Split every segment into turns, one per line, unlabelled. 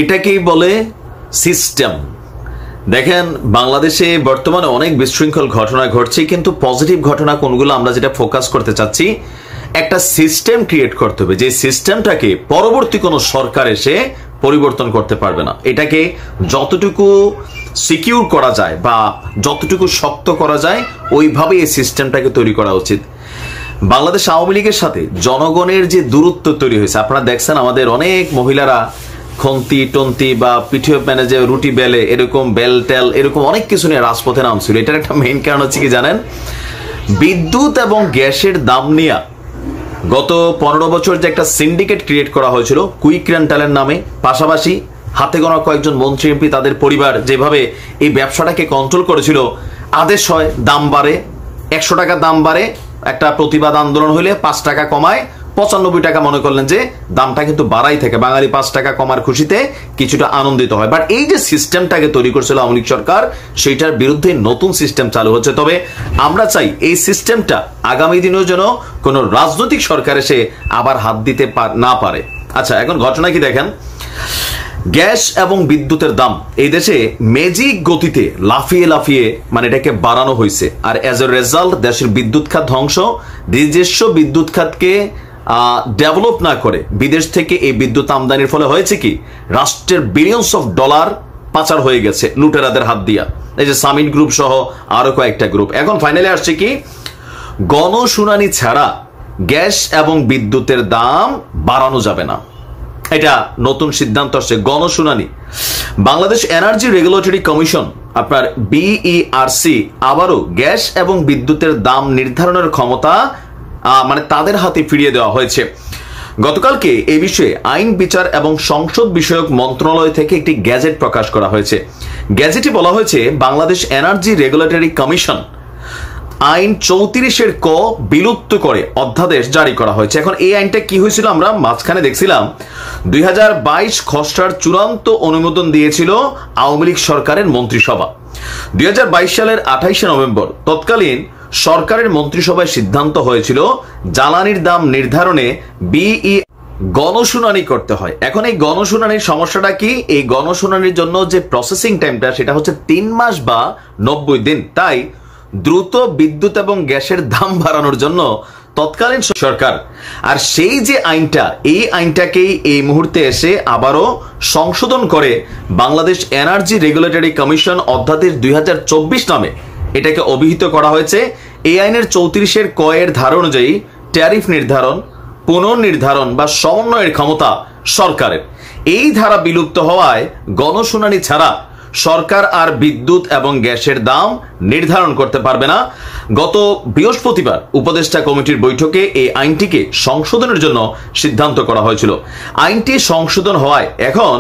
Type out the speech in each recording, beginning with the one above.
এটাকেই বলে সিস্টেম। দেখেন, বাংলাদেশে বর্তমানে অনেক বিশৃঙ্খল ঘটনা ঘটছে, কিন্তু পজিটিভ ঘটনা কোনগুলো আমরা যেটা ফোকাস করতে চাচ্ছি, একটা সিস্টেম ক্রিয়েট করতে হবে যে সিস্টেমটাকে পরবর্তী কোনো সরকার এসে পরিবর্তন করতে পারবে না। এটাকে যতটুকু সিকিউর করা যায় বা যতটুকু শক্ত করা যায় ওইভাবে এই সিস্টেমটাকে তৈরি করা উচিত। বাংলাদেশ আওয়ামী লীগের সাথে জনগণের যে দূরত্ব তৈরি হয়েছে, আপনারা দেখছেন আমাদের অনেক মহিলারা খন্তি টন্তি বা পিঠিওপ ম্যানেজে রুটি বেলে, এরকম বেল টেল এরকম অনেক কিছু নিয়ে রাজপথে নামছিল। এটার একটা মেইন কারণ হচ্ছে কি জানেন, বিদ্যুৎ এবং গ্যাসের দাম নিয়ে গত 15 বছর যে একটা সিন্ডিকেট ক্রিয়েট করা হয়েছিল কুইক রেন্টালের নামে, পাশাপাশি হাতে গোনা কয়েকজন মন্ত্রী এমপি তাদের পরিবার যেভাবে এই ব্যবসাটাকে কন্ট্রোল করেছিল, আদেশ হয় দাম বাড়ে, 100 টাকা দাম বাড়ে, একটা প্রতিবাদ আন্দোলন হইলে 5 টাকা কমায়, 95 টাকা মনে করলেন যে দামটা কিন্তু বাড়াই থাকে, বাঙালি 5 টাকা কমার খুশিতে কিছুটা আনন্দিত হয়। বাট এই যে সিস্টেমটাকে তৈরি করেছিল আওয়ামী লীগ সরকার, সেইটার বিরুদ্ধে নতুন সিস্টেম চালু হচ্ছে। তবে আমরা চাই এই সিস্টেমটা আগামী দিনেও যেন কোনো রাজনৈতিক সরকার এসে আবার হাত দিতে না পারে। আচ্ছা, এখন ঘটনা কি দেখেন, গ্যাস এবং বিদ্যুতের দাম এই দেশে ম্যাজিক গতিতে লাফিয়ে লাফিয়ে মানে এটাকে বাড়ানো হয়েছে। আর এজ এ রেজাল্ট দেশের বিদ্যুৎ খাত ধ্বংস, নিজস্ব বিদ্যুৎ খাতকে ডেভেলপ না করে বিদেশ থেকে এই বিদ্যুৎ আমদানির ফলে হয়েছে কি, রাষ্ট্রের বিলিয়নস অফ ডলার পাচার হয়ে গেছে লুটেরাদের হাত দিয়া, এই যে সামিন গ্রুপ সহ আরো কয়েকটা গ্রুপ। এখন ফাইনালি আসছে কি, গণশুনানি ছাড়া গ্যাস এবং বিদ্যুতের দাম বাড়ানো যাবে না, এটা নতুন সিদ্ধান্ত আসছে। গণশুনানি, বাংলাদেশ এনার্জি রেগুলেটরি কমিশন আপনার BERC আবারও গ্যাস এবং বিদ্যুতের দাম নির্ধারণের ক্ষমতা মানে তাদের হাতে ফিরিয়ে দেওয়া হয়েছে। গতকালকে এই বিষয়ে আইন বিচার এবং সংসদ বিষয়ক মন্ত্রণালয় থেকে একটি গ্যাজেট প্রকাশ করা হয়েছে। গ্যাজেটে বলা হয়েছে বাংলাদেশ এনার্জি রেগুলেটরি কমিশন আইন 34 ক বিলুপ্ত করে অধ্যাদেশ জারি করা হয়েছে। এখন এই আইনটা কি হয়েছিল, আমরা মাঝখানে দেখছিলাম 2022 খসড়ার চূড়ান্ত অনুমোদন দিয়েছিল আওয়ামী লীগ সরকারের মন্ত্রিসভা। 2022 সালের 28 নভেম্বর তৎকালীন সরকারের মন্ত্রিসভায় সিদ্ধান্ত হয়েছিল জ্বালানির দাম নির্ধারণে গণশুনানি করতে হয়। এখন এই গণশুনানির সমস্যাটা কি, এই গণশুনানির জন্য যে প্রসেসিং টাইমটা সেটা হচ্ছে 3 মাস বা 90 দিন। তাই দ্রুত বিদ্যুৎ এবং গ্যাসের দাম বাড়ানোর জন্য তৎকালীন সরকার আর সেই যে আইনটা, এই আইনটাকেই এই মুহূর্তে এসে আবারও সংশোধন করে বাংলাদেশ এনার্জি রেগুলেটরি কমিশন অধ্যাদেশ 2024 নামে এটাকে অভিহিত করা হয়েছে। এই আইনের 34 ক এর ধারা অনুযায়ী ট্যারিফ নির্ধারণ, পুনর্নির্ধারণ বা সমন্বয়ের ক্ষমতা সরকারের। এই ধারা বিলুপ্ত হওয়ায় গণশুনানি ছাড়া সরকার আর বিদ্যুৎ এবং গ্যাসের দাম নির্ধারণ করতে পারবে না। গত বৃহস্পতিবার উপদেষ্টা কমিটির বৈঠকে এই আইনটিকে সংশোধনের জন্য সিদ্ধান্ত করা হয়েছিল। আইনটি সংশোধন হওয়ায় এখন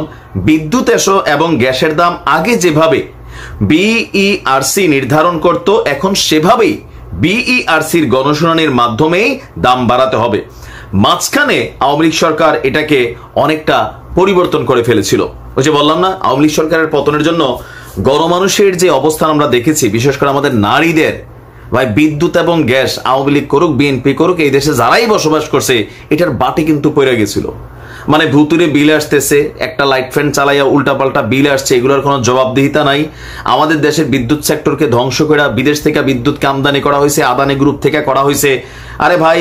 বিদ্যুৎ এবং গ্যাসের দাম আগে যেভাবে BERC নির্ধারণ করত, এখন সেভাবেই BERCর গণশুনানির মাধ্যমেই দাম বাড়াতে হবে। মাঝখানে আওয়ামী লীগ সরকার এটাকে অনেকটা পরিবর্তন করে ফেলেছিল। ওই যে বললাম না, আওয়ামী লীগ সরকারের পতনের জন্য গণমানুষের যে অবস্থান আমরা দেখেছি, বিশেষ করে আমাদের নারীদের, ভাই বিদ্যুৎ এবং গ্যাস আওয়ামী লীগ করুক বিএনপি করুক, এই দেশে যারাই বসবাস করছে এটার বাটি কিন্তু পড়ে গেছিল। মানে ভুতুরে বিল আসতেছে, একটা লাইট ফ্যান চালাইয়া উল্টাপাল্টা বিল আসছে, এগুলোর কোনো জবাবদিহিতা নাই। আমাদের দেশের বিদ্যুৎ সেক্টরকে ধ্বংস করে বিদেশ থেকে বিদ্যুৎকে আমদানি করা হয়েছে, আদানি গ্রুপ থেকে করা হয়েছে। আরে ভাই,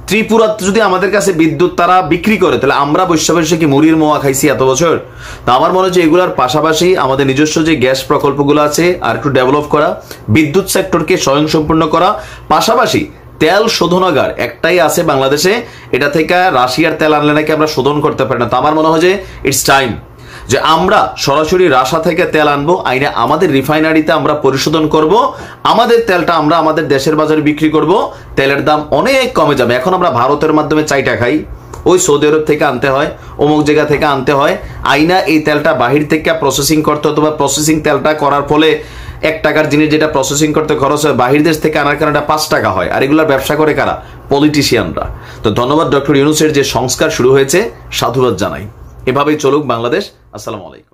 ত্রিপুরা যদি আমাদের কাছে বিদ্যুৎ তারা বিক্রি করে, তাহলে আমরা বৈশ্য বৈশ্য কি মুড়ির মোয়া খাইছি এত বছর? তো আমার মনে হচ্ছে এগুলোর পাশাপাশি আমাদের নিজস্ব যে গ্যাস প্রকল্পগুলো আছে আর একটু ডেভেলপ করা, বিদ্যুৎ সেক্টরকে স্বয়ংসম্পূর্ণ করা, পাশাপাশি তেল শোধনাগার একটাই আছে বাংলাদেশে, এটা থেকে রাশিয়ার তেল আনলে নাকি আমরা শোধন করতে পারি না। তো আমার মনে হয় যে ইটস টাইম যে আমরা সরাসরি রাশিয়া থেকে তেল আনবো, আইনে আমাদের রিফাইনারিতে আমরা পরিশোধন করব, আমাদের তেলটা আমরা আমাদের দেশের বাজারে বিক্রি করব, তেলের দাম অনেক কমে যাবে। এখন আমরা ভারতের মাধ্যমে চাইটা খাই, ওই সৌদি আরব থেকে আনতে হয়, অমুক জায়গা থেকে আনতে হয়, আইনা এই তেলটা বাহির থেকে প্রসেসিং করতে হতো, বা প্রসেসিং তেলটা করার ফলে 1 টাকার জিনিস যেটা প্রসেসিং করতে খরচ হয়, বাহির দেশ থেকে আনার কারণে 5 টাকা হয়। আর এগুলোর ব্যবসা করে কারা? পলিটিশিয়ানরা। তো ধন্যবাদ ডক্টর ইউনূসের যে সংস্কার শুরু হয়েছে, সাধুবাদ জানাই। এভাবেই চলুক বাংলাদেশ। আসসালামু আলাইকুম।